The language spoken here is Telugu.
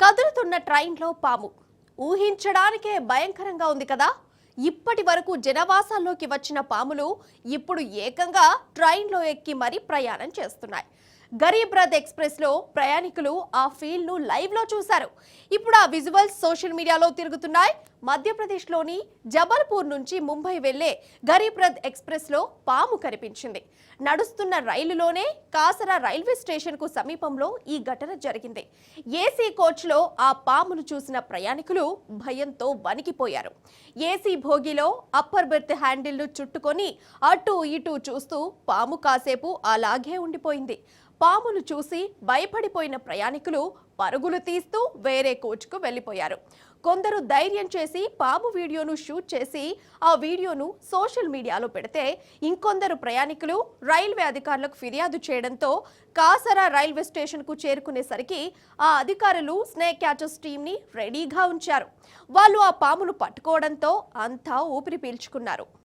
కదులుతున్న ట్రైన్లో పాము ఊహించడానికే భయంకరంగా ఉంది కదా. ఇప్పటి వరకు జనవాసాల్లోకి వచ్చిన పాములు ఇప్పుడు ఏకంగా ట్రైన్లో ఎక్కి మరీ ప్రయాణం చేస్తున్నాయి. గరీబ్ రథ్ ఎక్స్ప్రెస్ లో ప్రయాణికులు ఆ ఫీల్ ను లైవ్ లో చూశారు. ఇప్పుడు ఆ విజువల్స్ సోషల్ మీడియాలో తిరుగుతున్నాయి. మధ్యప్రదేశ్ లోని జబల్పూర్ నుంచి ముంబై వెళ్లే గరీబ్ రథ్ ఎక్స్ప్రెస్ లో పాము కనిపించింది. నడుస్తున్న రైలులోనే కాసరా రైల్వే స్టేషన్ కు సమీపంలో ఈ ఘటన జరిగింది. ఏసీ కోచ్ లో ఆ పామును చూసిన ప్రయాణికులు భయంతో వణికిపోయారు. ఏసీ భోగిలో అప్పర్ బెర్త్ హ్యాండిల్ ను చుట్టుకొని అటు ఇటు చూస్తూ పాము కాసేపు అలాగే ఉండిపోయింది. పామును చూసి భయపడిపోయిన ప్రయాణికులు పరుగులు తీస్తూ వేరే కోచ్కు వెళ్లిపోయారు. కొందరు ధైర్యం చేసి పాము వీడియోను షూట్ చేసి ఆ వీడియోను సోషల్ మీడియాలో పెడితే, ఇంకొందరు ప్రయాణికులు రైల్వే అధికారులకు ఫిర్యాదు చేయడంతో కాసరా రైల్వే స్టేషన్కు చేరుకునేసరికి ఆ అధికారులు స్నేక్ క్యాచర్స్ టీంని రెడీగా ఉంచారు. వాళ్ళు ఆ పామును పట్టుకోవడంతో అంతా ఊపిరి పీల్చుకున్నారు.